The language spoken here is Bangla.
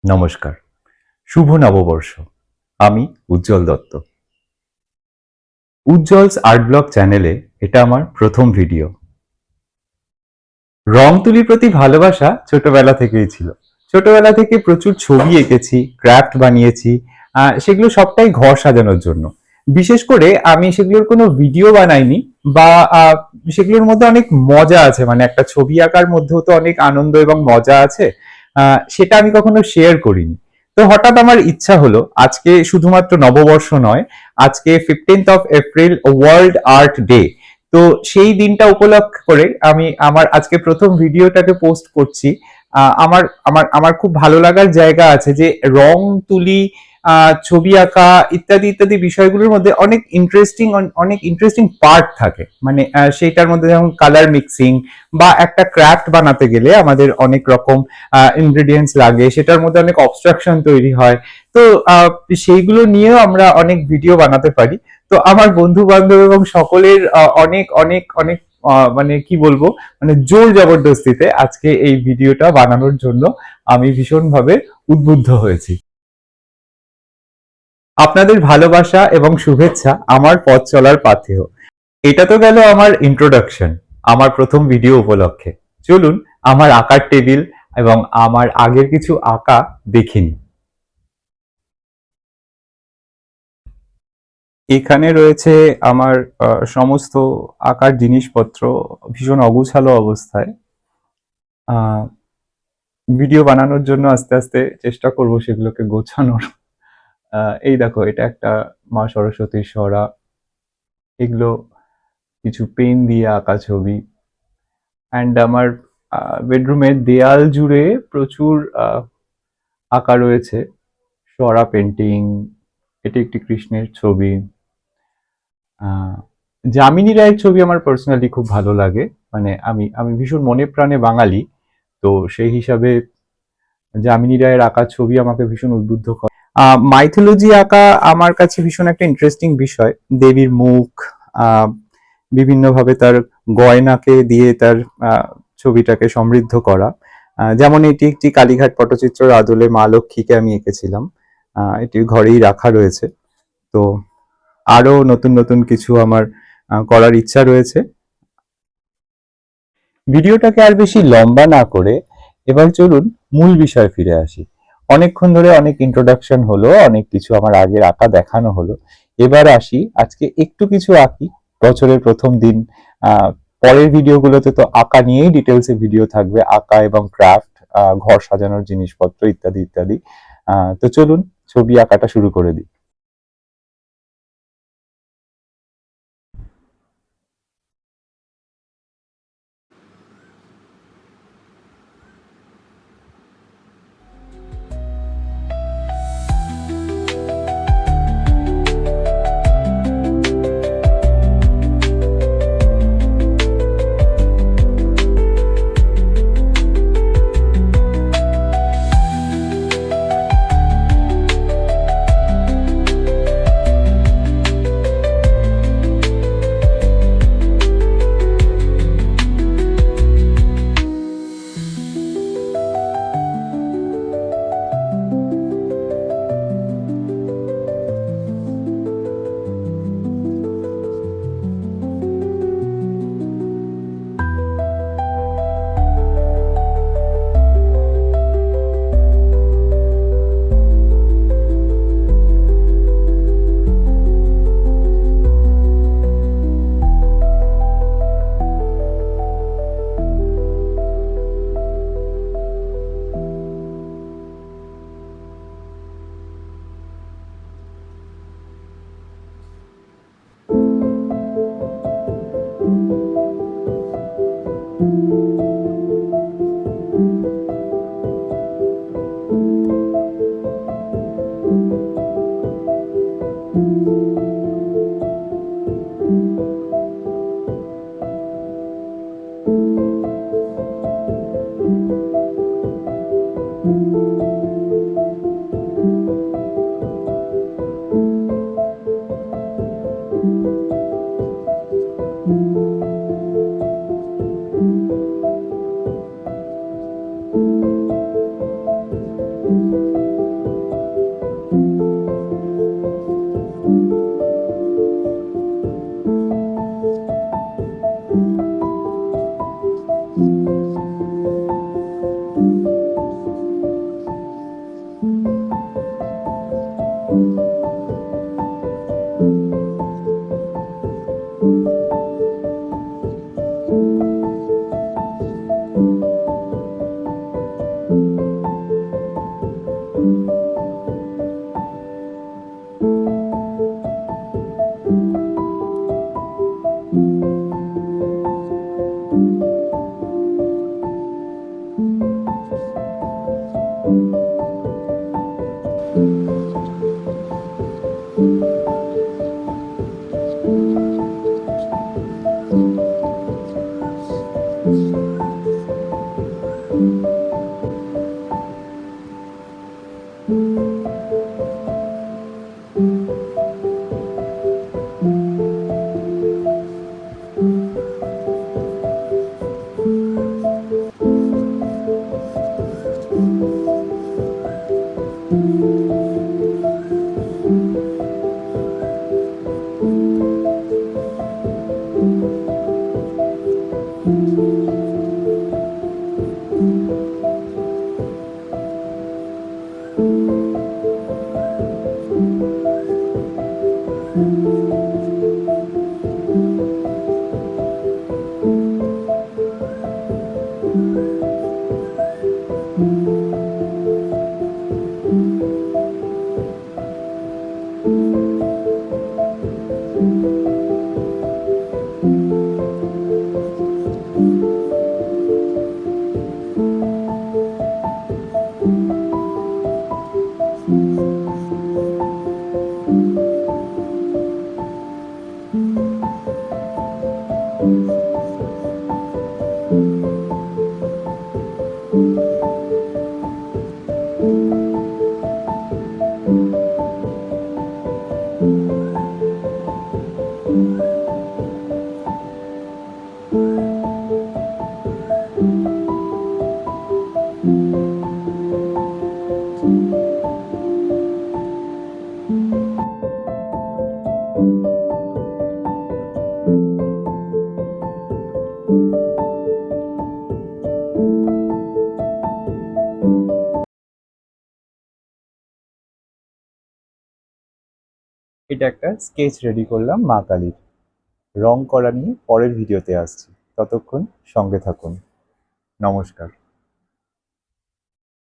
নমস্কার, শুভ নববর্ষ। আমি উজ্জ্বল দত্ত। উজ্জ্বলস আর্ট ব্লগ চ্যানেলে এটা আমার প্রথম ভিডিও। রং তুলির প্রতি ভালোবাসা ছোটবেলা থেকেই ছিল। ছোটবেলা থেকে প্রচুর ছবি এঁকেছি, ক্রাফট বানিয়েছি। সেগুলো সবটাই ঘর সাজানোর জন্য। বিশেষ করে আমি সেগুলোর কোনো ভিডিও বানাইনি বা সেগুলোর মধ্যে অনেক মজা আছে। মানে একটা ছবি আঁকার মধ্যেও তো অনেক আনন্দ এবং মজা আছে। সেটা আমি কখনো শেয়ার করিনি। তো হঠাৎ আমার ইচ্ছা হলো আজকে শুধুমাত্র নববর্ষ নয়, আজকে 15th April world art day. তো সেই দিনটা উপলক্ষ করে আমি আমার আজকে প্রথম ভিডিওটাকে পোস্ট করছি। আমার আমার আমার খুব ভালো লাগার জায়গা আছে যে রং তুলি, ছবি আঁকা ইত্যাদি ইত্যাদি বিষয়গুলোর মধ্যে অনেক ইন্টারেস্টিং পার্ট থাকে। মানে সেইটার মধ্যে যেমন কালার মিক্সিং বা একটা ক্রাফট বানাতে গেলে আমাদের অনেক রকম ইনগ্রেডিয়েন্টস লাগে, সেটার মধ্যে অনেক অবস্ট্রাকশন তৈরি হয়। তো সেইগুলো নিয়েও আমরা অনেক ভিডিও বানাতে পারি। তো আমার বন্ধু বান্ধব এবং সকলের অনেক অনেক অনেক মানে কি বলবো, মানে জোর জবরদস্তিতে আজকে এই ভিডিওটা বানানোর জন্য আমি ভীষণভাবে উদ্বুদ্ধ হয়েছি। আপনাদের ভালোবাসা এবং শুভেচ্ছা আমার পথ চলার পাথেয়। এটা তো গেল আমার ইন্ট্রোডাকশন, আমার প্রথম ভিডিও উপলক্ষে। চলুন আমার আঁকার টেবিল এবং আমার আগের কিছু আঁকা দেখিনি। এখানে রয়েছে আমার সমস্ত আঁকার জিনিসপত্র ভীষণ অগোছালো অবস্থায়। আহ, ভিডিও বানানোর জন্য আস্তে আস্তে চেষ্টা করব সেগুলোকে গোছানোর। এই দেখো, এটা একটা মা সরস্বতীর সরা। এগুলো কিছু পেন দিয়ে আঁকা ছবি। অ্যান্ড আমার বেডরুমের দেয়াল জুড়ে প্রচুর আঁকা রয়েছে, সরা পেন্টিং। এটি একটি কৃষ্ণের ছবি। আহ, যামিনী রায়ের ছবি আমার পার্সোনালি খুব ভালো লাগে। মানে আমি আমি ভীষণ মনে প্রাণে বাঙালি। তো সেই হিসাবে যামিনী রায়ের আঁকা ছবি আমাকে ভীষণ উদ্বুদ্ধ করে। মাইথোলজি আঁকা আমার কাছে ভীষণ একটা ইন্টারেস্টিং বিষয়। দেবীর মুখ, আহ, বিভিন্নভাবে তার গয়নাকে দিয়ে তার ছবিটাকে সমৃদ্ধ করা। যেমন এটি একটি কালীঘাট পটচিত্রের আদলে মা লক্ষ্মীকে আমি এঁকেছিলাম। এটি ঘরেই রাখা রয়েছে। তো আরো নতুন নতুন কিছু আমার করার ইচ্ছা রয়েছে। ভিডিওটাকে আর বেশি লম্বা না করে এবার চলুন মূল বিষয়ে ফিরে আসি। অনেকক্ষণ ধরে অনেক ইন্ট্রোডাকশন হলো, অনেক কিছু আমার আগের আঁকা দেখানো হলো। এবার আসি, আজকে একটু কিছু আঁকি। বছরের প্রথম দিন। আহ পরের ভিডিওগুলোতে তো আঁকা নিয়েই ডিটেলসে ভিডিও থাকবে, আঁকা এবং ক্রাফট, ঘর সাজানোর জিনিসপত্র ইত্যাদি ইত্যাদি। তো চলুন ছবি আঁকাটা শুরু করে দিই। এটা একটা স্কেচ রেডি করলাম মা কালীর। রং করা নিয়ে পরের ভিডিওতে আসছি। ততক্ষণ সঙ্গে থাকুন। নমস্কার।